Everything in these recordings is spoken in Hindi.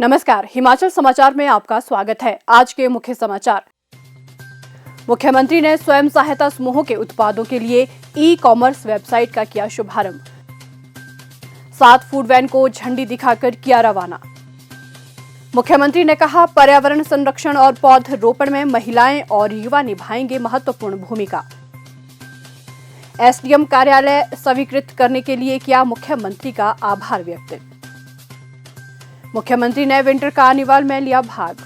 नमस्कार, हिमाचल समाचार में आपका स्वागत है। आज के मुख्य समाचार। मुख्यमंत्री ने स्वयं सहायता समूहों के उत्पादों के लिए ई-कॉमर्स वेबसाइट का किया शुभारंभ। 7 फूड वैन को झंडी दिखाकर किया रवाना। मुख्यमंत्री ने कहा, पर्यावरण संरक्षण और पौधरोपण में महिलाएं और युवा निभाएंगे महत्वपूर्ण भूमिका। एसडीएम कार्यालय स्वीकृत करने के लिए किया मुख्यमंत्री का आभार व्यक्त। मुख्यमंत्री ने विंटर कार्निवाल में लिया भाग।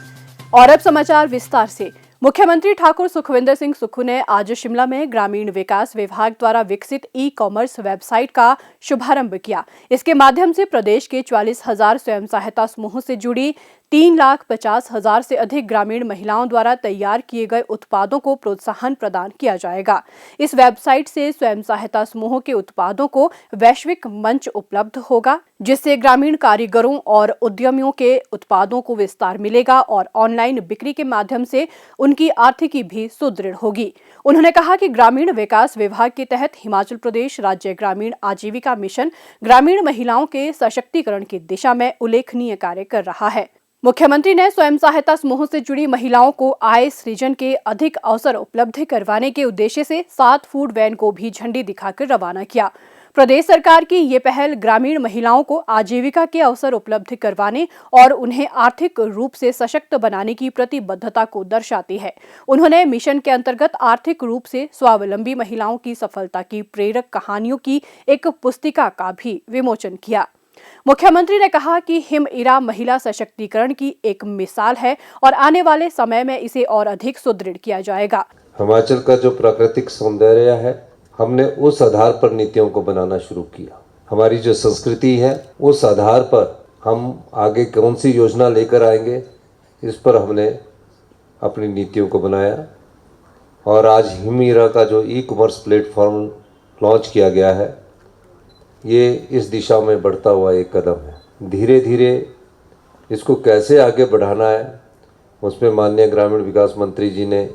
और अब समाचार विस्तार से। मुख्यमंत्री ठाकुर सुखविंदर सिंह सुक्खू ने आज शिमला में ग्रामीण विकास विभाग द्वारा विकसित ई-कॉमर्स वेबसाइट का शुभारंभ किया। इसके माध्यम से प्रदेश के 44,000 स्वयं सहायता समूहों से जुड़ी 3,50,000 से अधिक ग्रामीण महिलाओं द्वारा तैयार किए गए उत्पादों को प्रोत्साहन प्रदान किया जाएगा। इस वेबसाइट से स्वयं सहायता समूहों के उत्पादों को वैश्विक मंच उपलब्ध होगा, जिससे ग्रामीण कारीगरों और उद्यमियों के उत्पादों को विस्तार मिलेगा और ऑनलाइन बिक्री के माध्यम से उनकी आर्थिकी भी सुदृढ़ होगी। उन्होंने कहा कि ग्रामीण विकास विभाग के तहत हिमाचल प्रदेश राज्य ग्रामीण आजीविका मिशन ग्रामीण महिलाओं के सशक्तिकरण की दिशा में उल्लेखनीय कार्य कर रहा है। मुख्यमंत्री ने स्वयं सहायता समूहों से जुड़ी महिलाओं को आय सृजन के अधिक अवसर उपलब्ध करवाने के उद्देश्य से 7 फूड वैन को भी झंडी दिखाकर रवाना किया। प्रदेश सरकार की ये पहल ग्रामीण महिलाओं को आजीविका के अवसर उपलब्ध करवाने और उन्हें आर्थिक रूप से सशक्त बनाने की प्रतिबद्धता को दर्शाती है। उन्होंने मिशन के अंतर्गत आर्थिक रूप से स्वावलंबी महिलाओं की सफलता की प्रेरक कहानियों की एक पुस्तिका का भी विमोचन किया। मुख्यमंत्री ने कहा कि हिम-इरा महिला सशक्तिकरण की एक मिसाल है और आने वाले समय में इसे और अधिक सुदृढ़ किया जाएगा। हिमाचल का जो प्राकृतिक सौंदर्य है, हमने उस आधार पर नीतियों को बनाना शुरू किया। हमारी जो संस्कृति है, उस आधार पर हम आगे कौन सी योजना लेकर आएंगे, इस पर हमने अपनी नीतियों को बनाया। और आज हिम-इरा का जो ई-कॉमर्स प्लेटफॉर्म लॉन्च किया गया है, ये इस दिशा में बढ़ता हुआ एक कदम है। धीरे धीरे इसको कैसे आगे बढ़ाना है, उसमें माननीय ग्रामीण विकास मंत्री जी ने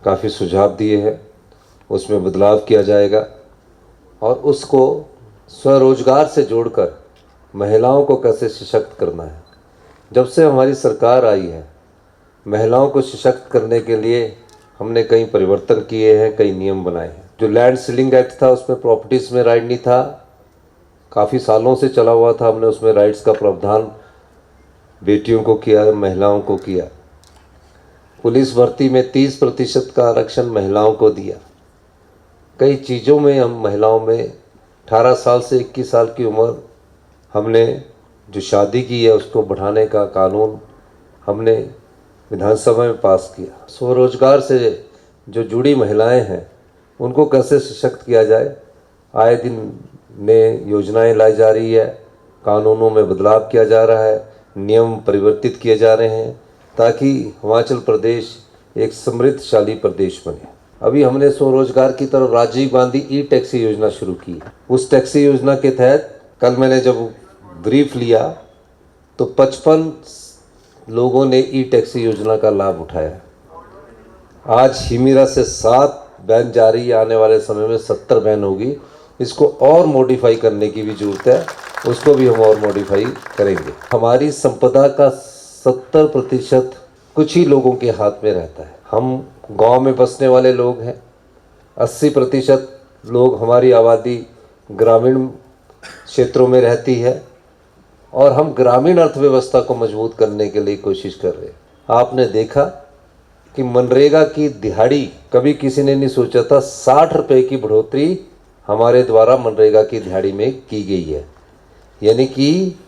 काफ़ी सुझाव दिए हैं। उसमें बदलाव किया जाएगा और उसको स्वरोजगार से जोड़कर महिलाओं को कैसे सशक्त करना है। जब से हमारी सरकार आई है, महिलाओं को सशक्त करने के लिए हमने कई परिवर्तन किए हैं, कई नियम बनाए हैं। जो लैंड सीलिंग एक्ट था, उसमें प्रॉपर्टीज़ में राइट नहीं था, काफ़ी सालों से चला हुआ था। हमने उसमें राइट्स का प्रावधान बेटियों को किया, महिलाओं को किया। पुलिस भर्ती में 30% का आरक्षण महिलाओं को दिया। कई चीज़ों में हम महिलाओं में 18 साल से 21 साल की उम्र, हमने जो शादी की है उसको बढ़ाने का कानून हमने विधानसभा में पास किया। स्वरोजगार से जो जुड़ी महिलाएं हैं, उनको कैसे सशक्त किया जाए, आए दिन नए योजनाएं लाई जा रही है, कानूनों में बदलाव किया जा रहा है, नियम परिवर्तित किए जा रहे हैं, ताकि हिमाचल प्रदेश एक समृद्धशाली प्रदेश बने। अभी हमने स्वरोजगार की तरफ राजीव गांधी ई टैक्सी योजना शुरू की। उस टैक्सी योजना के तहत कल मैंने जब ब्रीफ लिया तो 55 लोगों ने ई टैक्सी योजना का लाभ उठाया। आज हिम-इरा से 7 वैन जा रही है, आने वाले समय में 70 वैन होगी। इसको और मॉडिफाई करने की भी ज़रूरत है, उसको भी हम और मॉडिफाई करेंगे। हमारी संपदा का 70% कुछ ही लोगों के हाथ में रहता है। हम गांव में बसने वाले लोग हैं। 80% लोग, हमारी आबादी ग्रामीण क्षेत्रों में रहती है और हम ग्रामीण अर्थव्यवस्था को मजबूत करने के लिए कोशिश कर रहे हैं। आपने देखा कि मनरेगा की दिहाड़ी कभी किसी ने नहीं सोचा था। 60 रुपये की बढ़ोतरी हमारे द्वारा मनरेगा की दिहाड़ी में की गई है, यानी कि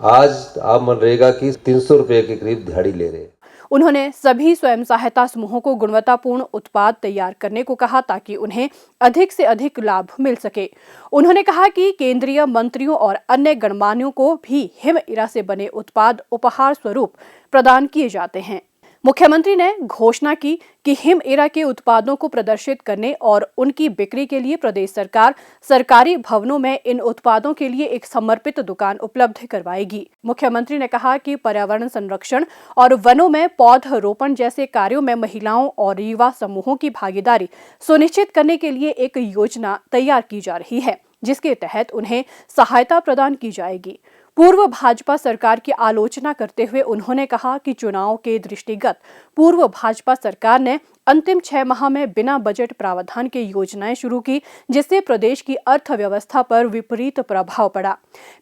आज आप मनरेगा की 300 रुपये के करीब दिहाड़ी ले रहे हैं। उन्होंने सभी स्वयं सहायता समूहों को गुणवत्तापूर्ण उत्पाद तैयार करने को कहा, ताकि उन्हें अधिक से अधिक लाभ मिल सके। उन्होंने कहा कि केंद्रीय मंत्रियों और अन्य गणमान्यों को भी हिम-इरा से बने उत्पाद उपहार स्वरूप प्रदान किए जाते हैं। मुख्यमंत्री ने घोषणा की कि हिम-इरा के उत्पादों को प्रदर्शित करने और उनकी बिक्री के लिए प्रदेश सरकार सरकारी भवनों में इन उत्पादों के लिए एक समर्पित दुकान उपलब्ध करवाएगी। मुख्यमंत्री ने कहा कि पर्यावरण संरक्षण और वनों में पौधरोपण जैसे कार्यों में महिलाओं और युवा समूहों की भागीदारी सुनिश्चित करने के लिए एक योजना तैयार की जा रही है, जिसके तहत उन्हें सहायता प्रदान की जाएगी। पूर्व भाजपा सरकार की आलोचना करते हुए उन्होंने कहा कि चुनाव के दृष्टिगत पूर्व भाजपा सरकार ने अंतिम 6 माह में बिना बजट प्रावधान के योजनाएं शुरू की, जिससे प्रदेश की अर्थव्यवस्था पर विपरीत प्रभाव पड़ा।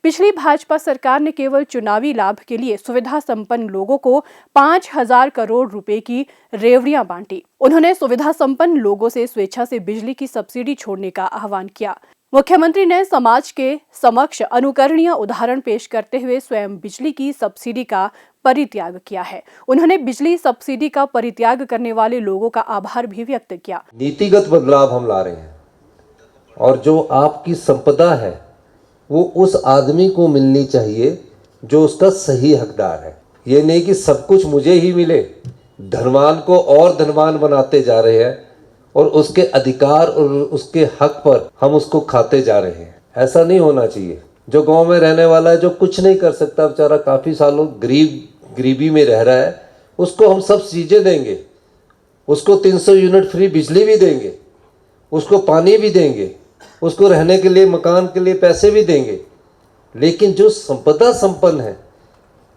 पिछली भाजपा सरकार ने केवल चुनावी लाभ के लिए सुविधा संपन्न लोगों को 5,000 करोड़ रुपए की रेवड़ियां बांटी। उन्होंने सुविधा संपन्न लोगों से स्वेच्छा से बिजली की सब्सिडी छोड़ने का आह्वान किया। मुख्यमंत्री ने समाज के समक्ष अनुकरणीय उदाहरण पेश करते हुए स्वयं बिजली की सब्सिडी का परित्याग किया है। उन्होंने बिजली सब्सिडी का परित्याग करने वाले लोगों का आभार भी व्यक्त किया। नीतिगत बदलाव हम ला रहे हैं और जो आपकी संपदा है वो उस आदमी को मिलनी चाहिए जो उसका सही हकदार है। ये नहीं कि सब कुछ मुझे ही मिले, धनवान को और धनवान बनाते जा रहे हैं और उसके अधिकार और उसके हक पर हम उसको खाते जा रहे हैं। ऐसा नहीं होना चाहिए। जो गांव में रहने वाला है, जो कुछ नहीं कर सकता बेचारा, काफ़ी सालों गरीबी में रह रहा है, उसको हम सब चीज़ें देंगे। उसको 300 यूनिट फ्री बिजली भी देंगे, उसको पानी भी देंगे, उसको रहने के लिए मकान के लिए पैसे भी देंगे। लेकिन जो संपदा संपन्न है,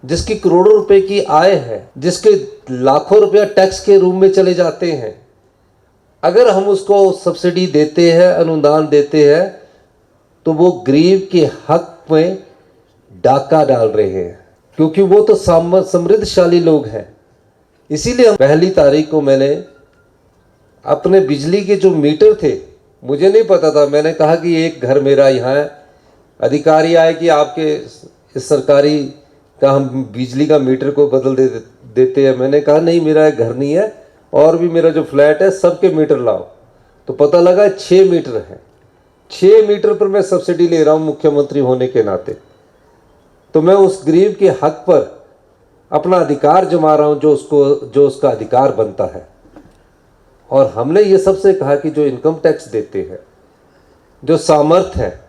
जिसकी करोड़ों रुपए की आय है, जिसके लाखों रुपया टैक्स के रूप में चले जाते हैं, अगर हम उसको सब्सिडी देते हैं, अनुदान देते हैं, तो वो गरीब के हक में डाका डाल रहे हैं, क्योंकि वो तो समृद्धशाली लोग हैं। इसीलिए 1 तारीख को मैंने अपने बिजली के जो मीटर थे, मुझे नहीं पता था, मैंने कहा कि एक घर मेरा यहाँ है। अधिकारी आए कि आपके इस सरकारी का हम बिजली का मीटर को बदल देते हैं। मैंने कहा नहीं, मेरा एक घर नहीं है और भी मेरा जो फ्लैट है सबके मीटर लाओ। तो पता लगा 6 मीटर है। 6 मीटर पर मैं सब्सिडी ले रहा हूँ मुख्यमंत्री होने के नाते। तो मैं उस गरीब के हक पर अपना अधिकार जमा रहा हूँ, जो उसका अधिकार बनता है। और हमने ये सबसे कहा कि जो इनकम टैक्स देते हैं, जो सामर्थ्य है,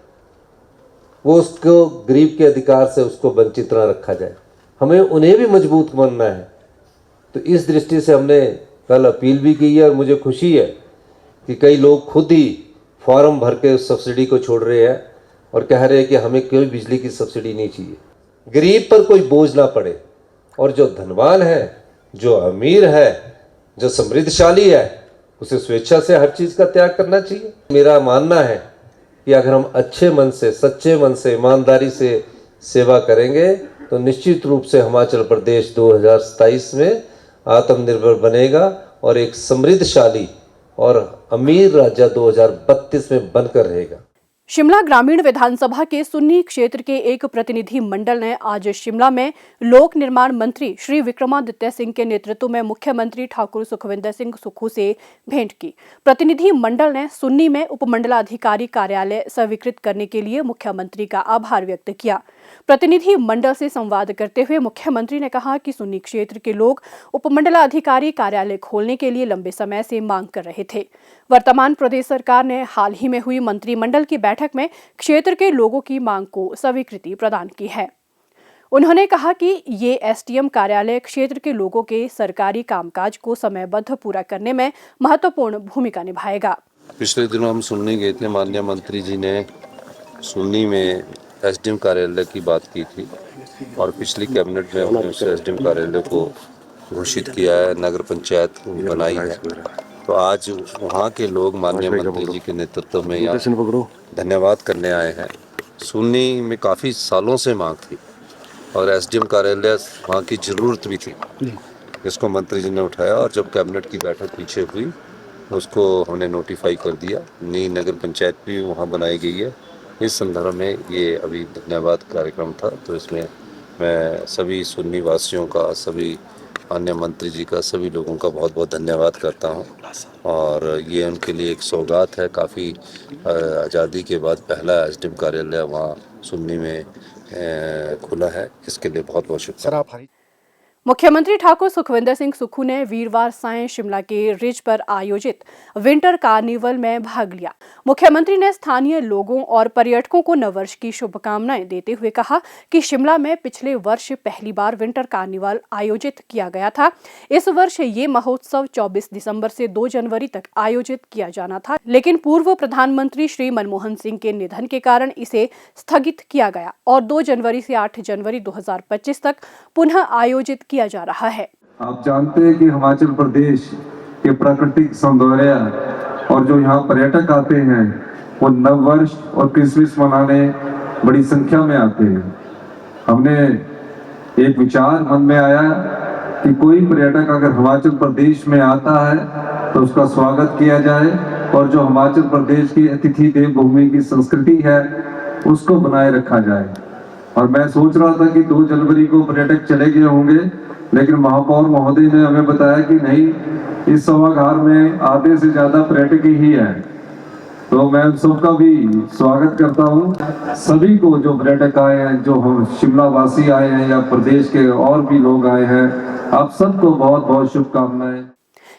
वो उसको गरीब के अधिकार से उसको वंचित न रखा जाए। हमें उन्हें भी मजबूत बनना है। तो इस दृष्टि से हमने कल अपील भी की है और मुझे खुशी है कि कई लोग खुद ही फॉर्म भर के उस सब्सिडी को छोड़ रहे हैं और कह रहे हैं कि हमें कोई बिजली की सब्सिडी नहीं चाहिए। गरीब पर कोई बोझ ना पड़े और जो धनवान है, जो अमीर है, जो समृद्धशाली है, उसे स्वेच्छा से हर चीज़ का त्याग करना चाहिए। मेरा मानना है कि अगर हम अच्छे मन से, सच्चे मन से, ईमानदारी से सेवा करेंगे तो निश्चित रूप से हिमाचल प्रदेश 2027 में आत्मनिर्भर बनेगा और एक समृद्धशाली और अमीर राज्य 2032 में बनकर रहेगा। शिमला ग्रामीण विधानसभा के सुन्नी क्षेत्र के एक प्रतिनिधि मंडल ने आज शिमला में लोक निर्माण मंत्री श्री विक्रमादित्य सिंह के नेतृत्व में मुख्यमंत्री ठाकुर सुखविंदर सिंह सुक्खू से भेंट की। प्रतिनिधि मंडल ने सुन्नी में उपमंडलाधिकारी कार्यालय स्वीकृत करने के लिए मुख्यमंत्री का आभार व्यक्त किया। प्रतिनिधि मंडल से संवाद करते हुए मुख्यमंत्री ने कहा कि सुन्नी क्षेत्र के लोग उपमंडलाधिकारी कार्यालय खोलने के लिए लंबे समय से मांग कर रहे थे। वर्तमान प्रदेश सरकार ने हाल ही में हुई मंत्रिमंडल की बैठक में क्षेत्र के लोगों की मांग को स्वीकृति प्रदान की है। उन्होंने कहा कि ये एसडीएम कार्यालय क्षेत्र के लोगों के सरकारी कामकाज को समयबद्ध पूरा करने में महत्वपूर्ण भूमिका निभाएगा। पिछले दिनों हम सुन्नी गए थे, माननीय मंत्री जी ने सुन्नी में एसडीएम कार्यालय की बात की थी और पिछली कैबिनेट में उन्होंने उस एसडीएम कार्यालय को घोषित किया है, नगर पंचायत बनाई है। तो आज वहाँ के लोग माननीय मंत्री जी के नेतृत्व में यहाँ धन्यवाद करने आए हैं। सुन्नी में काफ़ी सालों से मांग थी और एसडीएम कार्यालय वहाँ की ज़रूरत भी थी, जिसको मंत्री जी ने उठाया और जब कैबिनेट की बैठक पीछे हुई उसको हमने नोटिफाई कर दिया। नई नगर पंचायत भी वहाँ बनाई गई है। इस संदर्भ में ये अभी धन्यवाद कार्यक्रम था, तो इसमें मैं सभी सुन्नी वासियों का, सभी अन्य मंत्री जी का, सभी लोगों का बहुत बहुत धन्यवाद करता हूँ। और ये उनके लिए एक सौगात है। काफ़ी आज़ादी के बाद पहला एसडीएम कार्यालय वहाँ सुन्नी में खुला है, इसके लिए बहुत बहुत शुक्रिया। मुख्यमंत्री ठाकुर सुखविंदर सिंह सुक्खू ने वीरवार सायं शिमला के रिज पर आयोजित विंटर कार्निवल में भाग लिया। मुख्यमंत्री ने स्थानीय लोगों और पर्यटकों को नववर्ष की शुभकामनाएं देते हुए कहा कि शिमला में पिछले वर्ष पहली बार विंटर कार्निवल आयोजित किया गया था। इस वर्ष ये महोत्सव 24 दिसंबर से 2 जनवरी तक आयोजित किया जाना था, लेकिन पूर्व प्रधानमंत्री श्री मनमोहन सिंह के निधन के कारण इसे स्थगित किया गया और 2 जनवरी से 8 जनवरी 2025 तक पुनः आयोजित किया जा रहा है। आप जानते हैं कि हिमाचल प्रदेश के प्राकृतिक सौंदर्य और जो यहाँ पर्यटक आते हैं वो नव वर्ष और क्रिसमस मनाने बड़ी संख्या में आते हैं। हमने एक विचार मन में आया कि कोई पर्यटक अगर हिमाचल प्रदेश में आता है तो उसका स्वागत किया जाए और जो हिमाचल प्रदेश की अतिथि देव भूमि की संस्कृति है उसको बनाए रखा जाए। और मैं सोच रहा था कि 2 जनवरी को पर्यटक चले गए होंगे, लेकिन महापौर महोदय ने हमें बताया कि नहीं, इस सभागार में आधे से ज्यादा पर्यटक ही है। तो मैं सबका भी स्वागत करता हूँ। सभी को जो पर्यटक आए हैं, जो हम शिमला वासी आए हैं या प्रदेश के और भी लोग आए हैं, आप सबको बहुत बहुत शुभकामनाएं।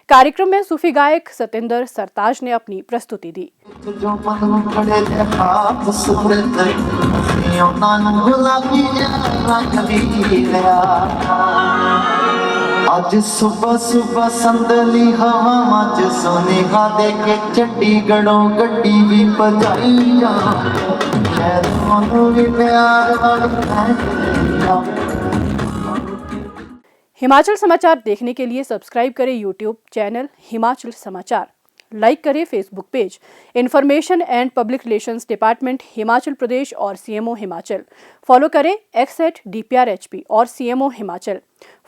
कार्यक्रम में सूफी गायक सतेंद्र सरताज ने अपनी प्रस्तुति दी। आज सुबह सुबह संदली हवा च सोनेहा दे के चंडीगढ़ों गड्डी भी बजाई जा भी प्यार हिमाचल समाचार देखने के लिए सब्सक्राइब करें यूट्यूब चैनल हिमाचल समाचार, लाइक करें Facebook page information and public relations department Himachal Pradesh और सीएमओ हिमाचल, फॉलो करें x@DPRHP और सीएमओ हिमाचल,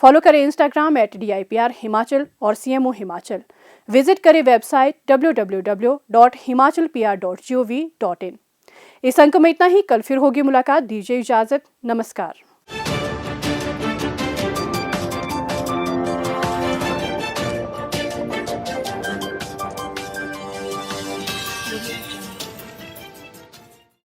फॉलो करें इंस्टाग्राम @DIPR हिमाचल और सीएमओ हिमाचल, विजिट करें वेबसाइट www.himachalpr.gov.in। इस अंक में इतना ही। कल फिर होगी मुलाकात। दीजिए इजाजत। नमस्कार।